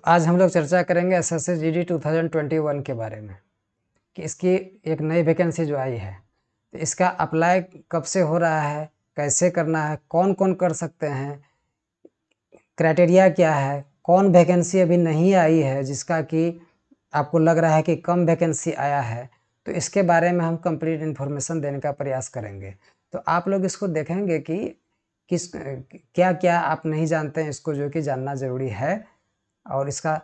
तो आज हम लोग चर्चा करेंगे SSC-GD 2021 के बारे में कि इसकी एक नई वैकेंसी जो आई है, तो इसका अप्लाई कब से हो रहा है, कैसे करना है, कौन कौन कर सकते हैं, क्राइटेरिया क्या है, कौन वैकेंसी अभी नहीं आई है जिसका कि आपको लग रहा है कि कम वैकेंसी आया है, तो इसके बारे में हम कंप्लीट इन्फॉर्मेशन देने का प्रयास करेंगे। तो आप लोग इसको देखेंगे कि किस क्या क्या आप नहीं जानते हैं, इसको जो कि जानना ज़रूरी है और इसका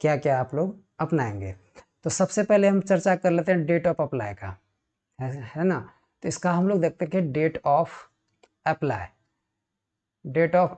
क्या क्या आप लोग अपनाएंगे। तो सबसे पहले हम चर्चा कर लेते हैं डेट ऑफ अप्लाई का, है ना। तो इसका हम लोग देखते हैं कि डेट ऑफ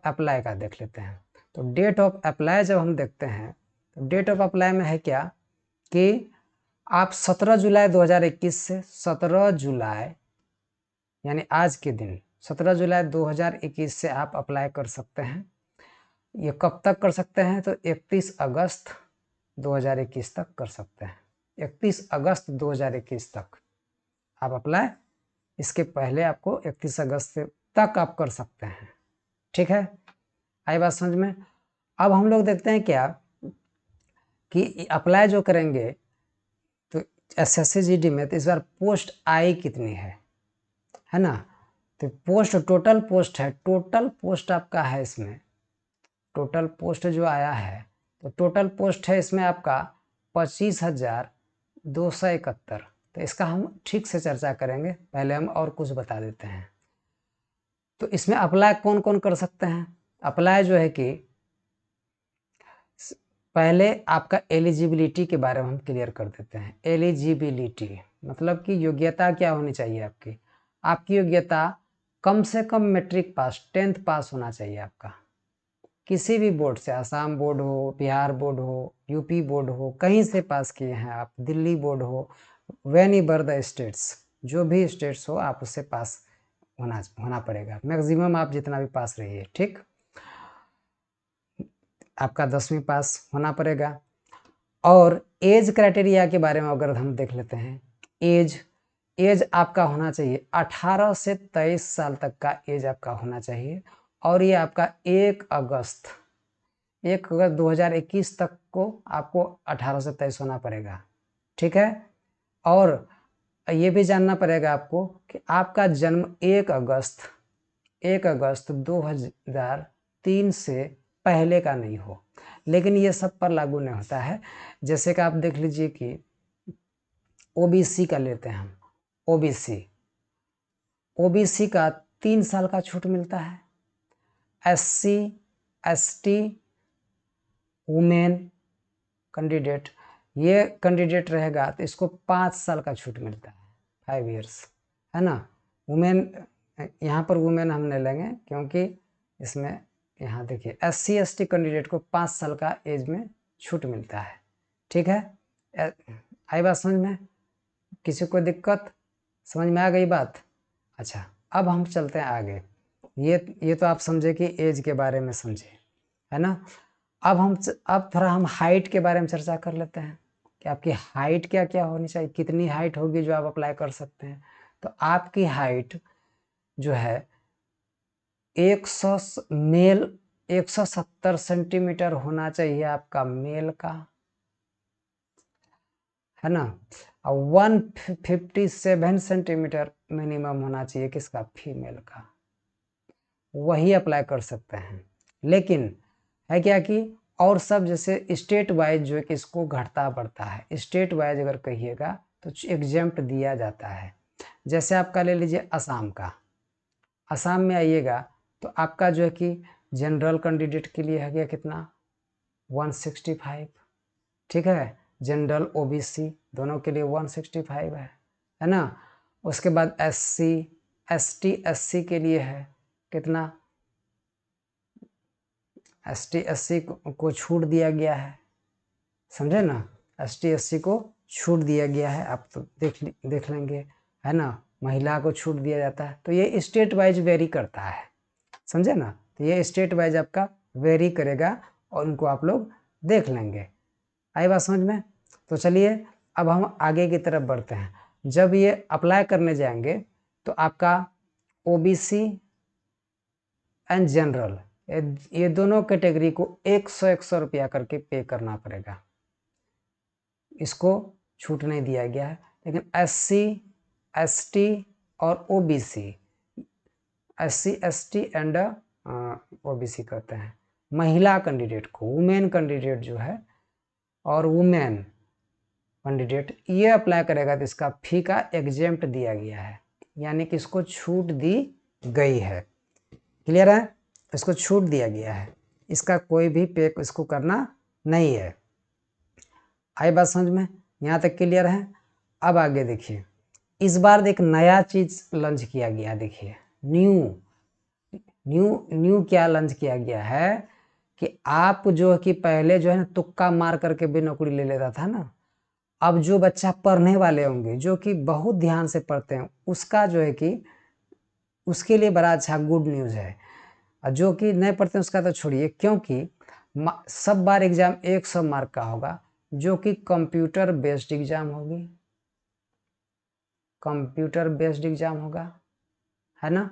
अप्लाई का देख लेते हैं। तो डेट ऑफ अप्लाई जब हम देखते हैं तो डेट ऑफ अप्लाई में है क्या कि आप 17 जुलाई 2021 से 17 जुलाई यानी आज के दिन 17 जुलाई 2021 से आप अप्लाई कर सकते हैं। ये कब तक कर सकते हैं? तो 31 अगस्त 2021 तक कर सकते हैं। 31 अगस्त 2021 तक आप अप्लाई, इसके पहले आपको 31 अगस्त तक आप कर सकते हैं। ठीक है, आई बात समझ में। अब हम लोग देखते हैं क्या कि अप्लाई जो करेंगे तो SSC-GD में, तो इस बार पोस्ट आई कितनी है ना। तो पोस्ट टोटल पोस्ट है, टोटल पोस्ट आपका है इसमें, टोटल पोस्ट जो आया है तो टोटल पोस्ट है इसमें आपका 25,271। तो इसका हम ठीक से चर्चा करेंगे, पहले हम और कुछ बता देते हैं। तो इसमें अप्लाई कौन कौन कर सकते हैं? अप्लाई जो है कि पहले आपका एलिजिबिलिटी के बारे में हम क्लियर कर देते हैं। एलिजिबिलिटी मतलब कि योग्यता क्या होनी चाहिए आपकी। आपकी योग्यता कम से कम मैट्रिक पास 10th पास होना चाहिए आपका, किसी भी बोर्ड से, आसाम बोर्ड हो, बिहार बोर्ड हो, यूपी बोर्ड हो, कहीं से पास किए हैं आप, दिल्ली बोर्ड हो, वेन एवर द स्टेट्स, जो भी स्टेट्स हो आप उससे पास होना पड़ेगा। मैक्सिमम आप जितना भी पास रहिए, ठीक। आपका 10वीं पास होना पड़ेगा। और एज क्राइटेरिया के बारे में अगर हम देख लेते हैं, एज आपका होना चाहिए 18 से 23 साल तक का एज आपका होना चाहिए। और ये आपका 1 अगस्त 2021 तक को आपको 18 से 23 होना पड़ेगा, ठीक है। और ये भी जानना पड़ेगा आपको कि आपका जन्म 1 अगस्त 2003 से पहले का नहीं हो। लेकिन ये सब पर लागू नहीं होता है। जैसे कि आप देख लीजिए कि ओबीसी का लेते हैं हम, ओबीसी का 3 साल का छूट मिलता है। SC ST वुमेन कैंडिडेट, ये कैंडिडेट रहेगा तो इसको 5 साल का छूट मिलता है, 5 इयर्स, है ना। वुमेन, यहाँ पर वुमेन हम नहीं लेंगे क्योंकि इसमें यहाँ देखिए SC ST कैंडिडेट को 5 साल का एज में छूट मिलता है, ठीक है। आई बात समझ में? किसी को दिक्कत समझ में आ गई बात? अच्छा, अब हम चलते हैं आगे। ये तो आप समझे कि एज के बारे में समझे, है ना। अब थोड़ा हम हाइट के बारे में चर्चा कर लेते हैं कि आपकी हाइट क्या क्या होनी चाहिए, कितनी हाइट होगी जो आप अप्लाई कर सकते हैं। तो आपकी हाइट जो है 170 सेंटीमीटर होना चाहिए आपका मेल का, है ना। और 157 सेंटीमीटर मिनिमम होना चाहिए किसका, फीमेल का, वही अप्लाई कर सकते हैं। लेकिन है क्या कि और सब जैसे स्टेट वाइज जो है कि इसको घटता बढ़ता है। स्टेट वाइज अगर कहिएगा तो एग्जेम्प्ट दिया जाता है। जैसे आपका ले लीजिए असम का, असम में आइएगा तो आपका जो है कि जनरल कैंडिडेट के लिए है गया कितना, 165, ठीक है। जनरल ओबीसी दोनों के लिए 165 है ना। उसके बाद SC ST SC के लिए है कितना, ST SC को छूट दिया गया है, समझे ना। ST SC को छूट दिया गया है, आप तो देख लेंगे, है ना। महिला को छूट दिया जाता है। तो ये स्टेट वाइज वेरी करता है, समझे ना। तो ये स्टेट वाइज आपका वेरी करेगा और उनको आप लोग देख लेंगे। आई बात समझ में? तो चलिए अब हम आगे की तरफ बढ़ते हैं। जब ये अप्लाई करने जाएंगे तो आपका OBC एंड जनरल ये दोनों कैटेगरी को 100 रुपया करके पे करना पड़ेगा, इसको छूट नहीं दिया गया है। लेकिन SC ST और OBC, SC ST and OBC कहते हैं, महिला कैंडिडेट को, वुमेन कैंडिडेट जो है और वुमेन कैंडिडेट ये अप्लाई करेगा तो इसका फी का एग्जेम्प्ट दिया गया है, यानी कि इसको छूट दी गई है। क्लियर है, इसको छूट दिया गया है, इसका कोई भी पे इसको करना नहीं है। आई बात समझ में, यहाँ तक क्लियर है। अब आगे देखिए, इस बार एक नया चीज लॉन्च किया गया, देखिए न्यू क्या लॉन्च किया गया है कि आप जो है कि पहले जो है ना तुक्का मार करके भी नौकरी ले लेता था ना, अब जो बच्चा पढ़ने वाले होंगे जो कि बहुत ध्यान से पढ़ते हैं उसका जो है कि उसके लिए बड़ा अच्छा गुड न्यूज़ है। और जो कि नहीं पढ़ते हैं उसका तो छोड़िए, क्योंकि सब बार एग्जाम 100 मार्क का होगा, जो कि कंप्यूटर बेस्ड एग्जाम होगी, कंप्यूटर बेस्ड एग्जाम होगा, है ना।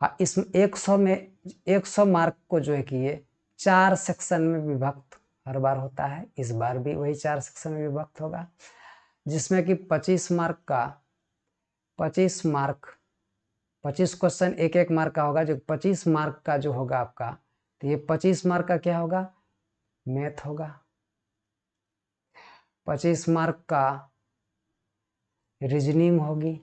हाँ, इसमें 100 में 100 मार्क को जो है कि ये 4 सेक्शन में विभक्त हर बार होता है, इस बार भी वही 4 सेक्शन में विभक्त होगा, जिसमें कि 25 क्वेश्चन एक मार्क का होगा। जो 25 मार्क का जो होगा आपका, तो ये 25 मार्क का क्या होगा, मैथ होगा, 25 मार्क का रीजनिंग होगी,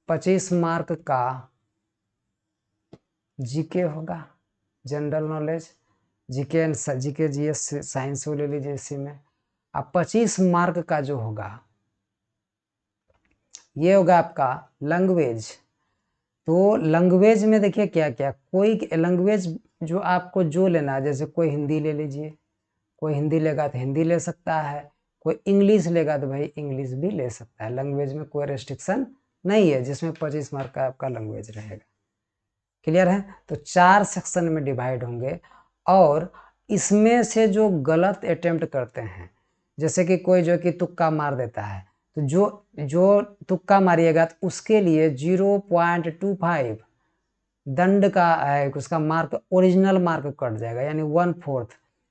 25 मार्क का जीके होगा, general knowledge, GK GS science ले लीजिए इसी में। अब 25 मार्क का जो होगा ये होगा आपका लैंग्वेज। तो लैंग्वेज में देखिए क्या क्या, कोई लैंग्वेज जो आपको जो लेना है, जैसे कोई हिंदी ले लीजिए, कोई हिंदी लेगा तो हिंदी ले सकता है, कोई इंग्लिश लेगा तो भाई इंग्लिश भी ले सकता है, लैंग्वेज में कोई रेस्ट्रिक्शन नहीं है, जिसमें 25 मार्क का आपका लैंग्वेज रहेगा। क्लियर है, तो 4 सेक्शन में डिवाइड होंगे, और इसमें से जो गलत अटेम्प्ट करते हैं, जैसे कि कोई जो कि तुक्का मार देता है, तो जो तुक्का मारिएगा तो उसके लिए 0.25 दंड का है, उसका मार्क ओरिजिनल मार्क कट जाएगा, यानी 1/4,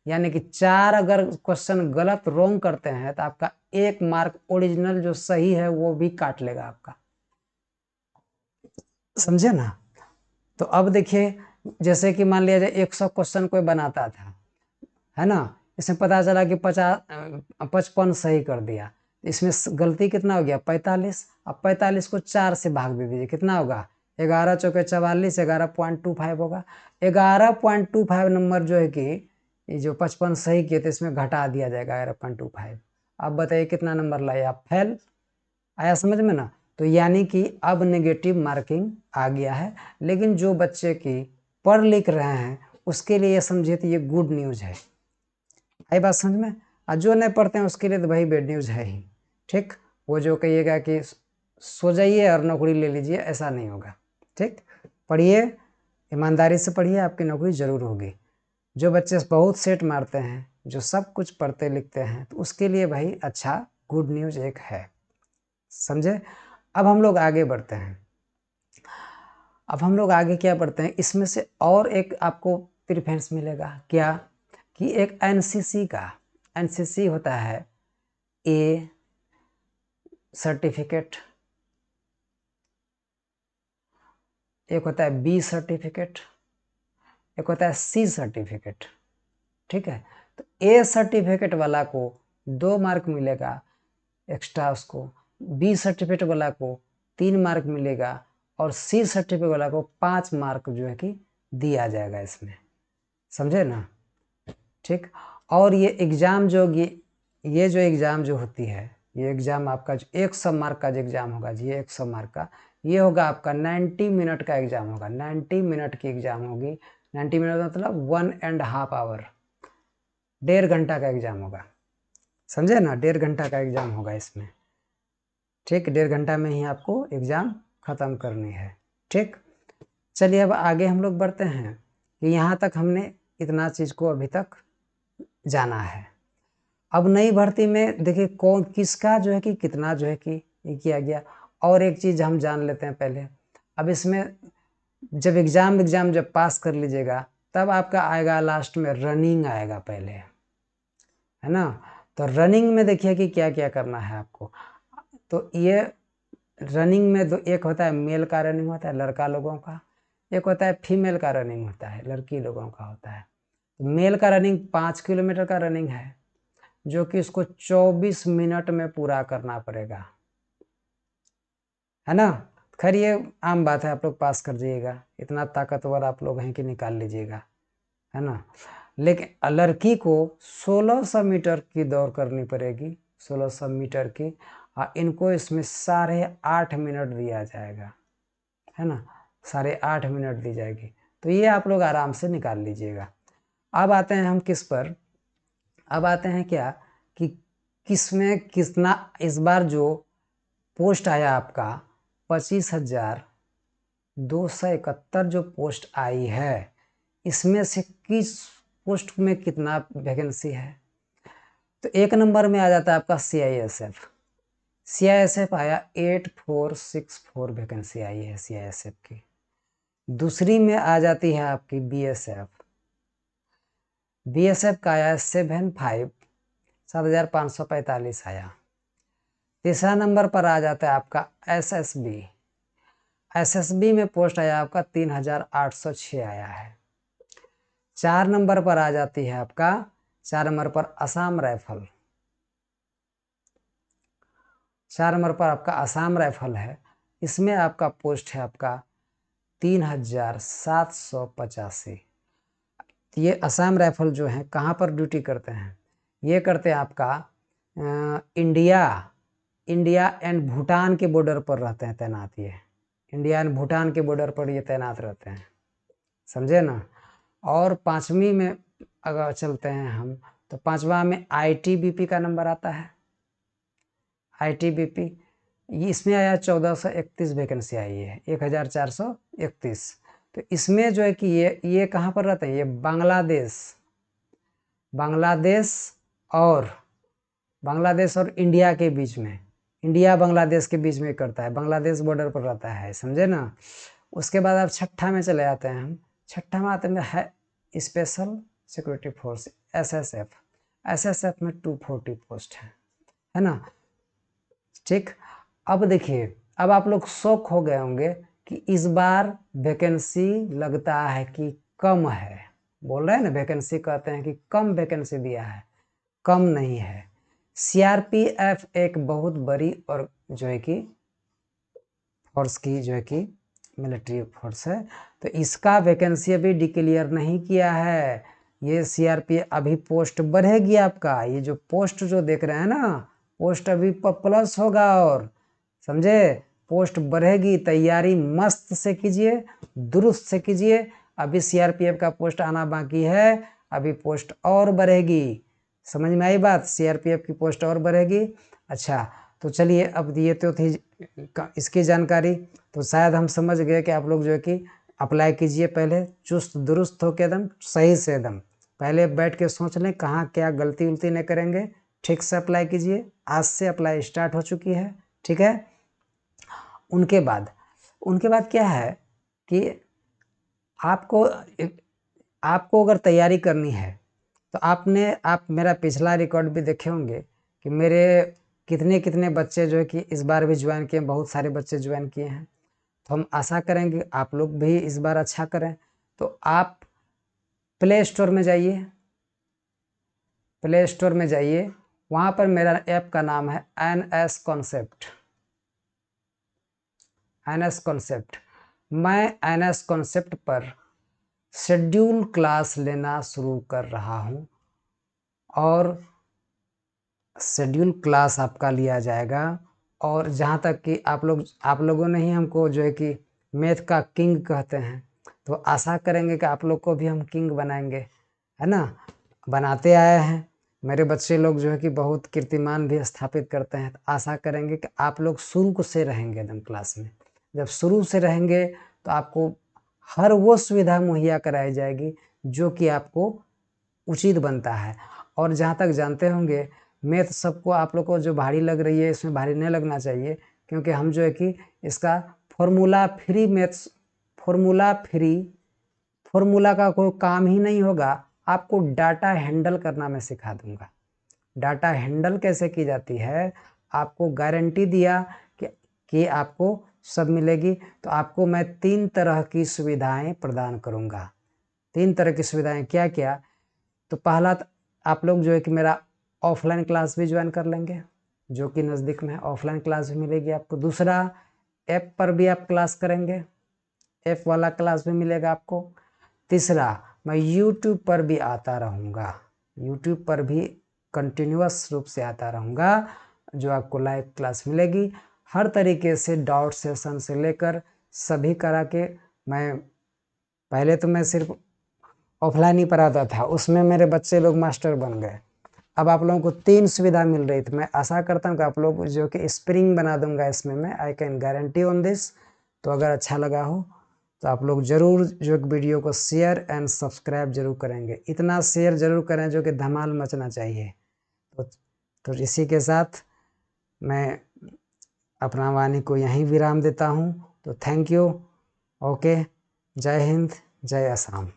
यानी कि 4 अगर क्वेश्चन गलत रॉन्ग करते हैं तो आपका 1 मार्क ओरिजिनल जो सही है वो भी काट लेगा आपका, समझे ना। तो अब देखिए, जैसे कि मान लिया जाए 100 क्वेश्चन कोई बनाता था, है ना, इसमें पता चला कि 55 सही कर दिया, इसमें गलती कितना हो गया, 45। अब 45 को 4 से भाग दे दीजिए, कितना होगा, 11 चौके 44, 11.25 होगा। 11.25 नंबर जो है कि ये जो 55 सही किए थे इसमें घटा दिया जाएगा 11.25। अब बताइए कितना नंबर लाए आप, फेल। आया समझ में ना। तो यानी कि अब नेगेटिव मार्किंग आ गया है, लेकिन जो बच्चे की पढ़ लिख रहे हैं उसके लिए ये समझिए तो ये गुड न्यूज़ है। आई बात समझ में। और जो नहीं पढ़ते हैं उसके लिए तो भाई बैड न्यूज़ है ही। ठीक, वो जो कहिएगा कि सो जाइए और नौकरी ले लीजिए, ऐसा नहीं होगा। ठीक, पढ़िए, ईमानदारी से पढ़िए, आपकी नौकरी ज़रूर होगी। जो बच्चे बहुत सेट मारते हैं, जो सब कुछ पढ़ते लिखते हैं, तो उसके लिए भाई अच्छा गुड न्यूज़ एक है, समझे। अब हम लोग आगे बढ़ते हैं, अब हम लोग आगे क्या बढ़ते हैं, इसमें से और एक आपको प्रेफरेंस मिलेगा क्या, कि एक एनसीसी होता है, ए सर्टिफिकेट, एक होता है बी सर्टिफिकेट, एक होता है सी सर्टिफिकेट। ठीक है, तो ए सर्टिफिकेट वाला को 2 मार्क मिलेगा एक्स्ट्रा, उसको बी सर्टिफिकेट वाला को 3 मार्क मिलेगा, और सी सर्टिफिकेट वाला को 5 मार्क जो है कि दिया जाएगा इसमें, समझे ना। ठीक, और ये एग्ज़ाम जो ये जो एग्ज़ाम जो होती है, ये एग्ज़ाम आपका जो 100 मार्क का जो एग्ज़ाम होगा जी, 100 मार्क का ये होगा आपका 90 मिनट का एग्ज़ाम होगा, 90 मिनट की एग्ज़ाम होगी। 90 मिनट मतलब 1.5 आवर, 1.5 घंटा का एग्ज़ाम होगा, समझे ना, 1.5 घंटा का एग्ज़ाम होगा इसमें। ठीक, 1.5 घंटा में ही आपको एग्ज़ाम ख़त्म करनी है। ठीक, चलिए अब आगे हम लोग बढ़ते हैं, कि यहाँ तक हमने इतना चीज़ को अभी तक जाना है। अब नई भर्ती में देखिए कौन किसका जो है कि कितना जो है कि ये किया गया, और एक चीज़ हम जान लेते हैं पहले। अब इसमें जब एग्ज़ाम जब पास कर लीजिएगा तब आपका आएगा लास्ट में रनिंग आएगा पहले, है ना। तो रनिंग में देखिए कि क्या क्या करना है आपको। तो ये रनिंग में दो, एक होता है मेल का रनिंग होता है लड़का लोगों का, एक होता है फीमेल का रनिंग होता है लड़की लोगों का होता है। तो मेल का रनिंग 5 किलोमीटर का रनिंग है जो कि उसको 24 मिनट में पूरा करना पड़ेगा, है ना। खैर ये आम बात है, आप लोग पास कर जाइएगा, इतना ताकतवर आप लोग हैं कि निकाल लीजिएगा, है ना। लेकिन लड़की को 1600 मीटर की दौड़ करनी पड़ेगी, 1600 मीटर की, और इनको इसमें 8.5 मिनट दिया जाएगा, है ना, 8.5 मिनट दी जाएगी। तो ये आप लोग आराम से निकाल लीजिएगा। अब आते हैं हम किस पर, अब आते हैं क्या कि किस में कितना इस बार जो पोस्ट आया आपका 25,271 जो पोस्ट आई है, इसमें से किस पोस्ट में कितना वैकेंसी है। तो एक नंबर में आ जाता है आपका CISF। CISF आया 8464 वैकेंसी आई है CISF की। दूसरी में आ जाती है आपकी BSF। BSF का आया 7,545 आया। तीसरा नंबर पर आ जाता है आपका SSB। SSB में पोस्ट आया आपका 3,806 आया है। 4 नंबर पर आ जाती है आपका, 4 नंबर पर असम राइफल। 4 नंबर पर आपका असम राइफल है, इसमें आपका पोस्ट है आपका 3,785। ये असम राइफल जो है कहाँ पर ड्यूटी करते हैं, ये करते हैं आपका इंडिया एंड भूटान के बॉर्डर पर रहते हैं तैनात। ये इंडिया एंड भूटान के बॉर्डर पर ये तैनात रहते हैं, समझे ना। और 5वीं में अगर चलते हैं हम, तो 5वां में ITBP का नंबर आता है। ITBP इसमें आया 1431 वैकेंसी आई है, 1431। तो इसमें जो है कि ये कहाँ पर रहते हैं, ये बांग्लादेश और इंडिया के बीच में, इंडिया बांग्लादेश के बीच में करता है, बांग्लादेश बॉर्डर पर रहता है, समझे ना। उसके बाद आप छठा में चले जाते हैं हम। छठा में आते हैं स्पेशल सिक्योरिटी फोर्स SSF में 240 पोस्ट है ना। ठीक, अब देखिए, अब आप लोग शौक हो गए होंगे कि इस बार वैकेंसी लगता है कि कम है। बोल रहे हैं ना, वैकेंसी कहते हैं कि कम वैकेंसी दिया है, कम नहीं है। CRPF एक बहुत बड़ी और जो है कि फोर्स की जो है कि मिलिट्री फोर्स है, तो इसका वैकेंसी अभी डिक्लेयर नहीं किया है। ये CRPF अभी पोस्ट बढ़ेगी आपका, ये जो पोस्ट जो देख रहे हैं ना, पोस्ट अभी प्लस होगा, और समझे, पोस्ट बढ़ेगी। तैयारी मस्त से कीजिए, दुरुस्त से कीजिए। अभी CRPF का पोस्ट आना बाकी है, अभी पोस्ट और बढ़ेगी। समझ में आई बात, CRPF की पोस्ट और बढ़ेगी। अच्छा, तो चलिए, अब ये तो थी इसकी जानकारी। तो शायद हम समझ गए कि आप लोग जो है कि अप्लाई कीजिए, पहले चुस्त दुरुस्त हो के एकदम सही से, एकदम पहले बैठ के सोच लें कहाँ क्या गलती उलती नहीं करेंगे, ठीक से अप्लाई कीजिए। आज से अप्लाई स्टार्ट हो चुकी है, ठीक है। उनके बाद क्या है कि आपको अगर तैयारी करनी है, तो आप मेरा पिछला रिकॉर्ड भी देखे होंगे कि मेरे कितने कितने बच्चे जो है कि इस बार भी ज्वाइन किए, बहुत सारे बच्चे ज्वाइन किए हैं। तो हम आशा करेंगे आप लोग भी इस बार अच्छा करें। तो आप प्ले स्टोर में जाइए, वहाँ पर मेरा ऐप का नाम है NS कॉन्सेप्ट। मैं NS कॉन्सेप्ट पर शेड्यूल क्लास लेना शुरू कर रहा हूँ, और शेड्यूल क्लास आपका लिया जाएगा। और जहाँ तक कि आप लोगों ने ही हमको जो है कि मैथ का किंग कहते हैं, तो आशा करेंगे कि आप लोग को भी हम किंग बनाएंगे, है ना। बनाते आए हैं, मेरे बच्चे लोग जो है कि बहुत कीर्तिमान भी स्थापित करते हैं। तो आशा करेंगे कि आप लोग शुरू से रहेंगे एकदम क्लास में। जब शुरू से रहेंगे तो आपको हर वो सुविधा मुहैया कराई जाएगी जो कि आपको उचित बनता है। और जहाँ तक जानते होंगे, मैथ सबको आप लोग को जो भारी लग रही है, इसमें भारी नहीं लगना चाहिए, क्योंकि हम जो है कि इसका फॉर्मूला फ्री, फॉर्मूला का कोई काम ही नहीं होगा, आपको डाटा हैंडल करना मैं सिखा दूंगा। डाटा हैंडल कैसे की जाती है, आपको गारंटी दिया कि आपको सब मिलेगी। तो आपको मैं 3 तरह की सुविधाएं प्रदान करूंगा। 3 तरह की सुविधाएं क्या क्या? तो पहला, आप लोग जो है कि मेरा ऑफलाइन क्लास भी ज्वाइन कर लेंगे, जो कि नज़दीक में है, ऑफलाइन क्लास भी मिलेगी आपको। दूसरा, ऐप पर भी आप क्लास करेंगे, ऐप वाला क्लास भी मिलेगा आपको। तीसरा, मैं यूट्यूब पर भी आता रहूँगा, यूट्यूब पर भी कंटिन्यूअस रूप से आता रहूँगा, जो आपको लाइव क्लास मिलेगी। हर तरीके से डाउट सेशन से लेकर सभी करा के, मैं पहले तो मैं सिर्फ ऑफलाइन ही पढ़ाता था, उसमें मेरे बच्चे लोग मास्टर बन गए। अब आप लोगों को 3 सुविधा मिल रही थी। मैं आशा करता हूँ कि आप लोग जो कि स्प्रिंग बना दूंगा इसमें मैं, I can guarantee on this. तो अगर अच्छा लगा हो तो आप लोग ज़रूर जो वीडियो को शेयर एंड सब्सक्राइब जरूर करेंगे। इतना शेयर जरूर करें जो कि धमाल मचना चाहिए। तो इसी के साथ मैं अपना वाणी को यहीं विराम देता हूँ। तो थैंक यू। ओके, जय हिंद, जय असम।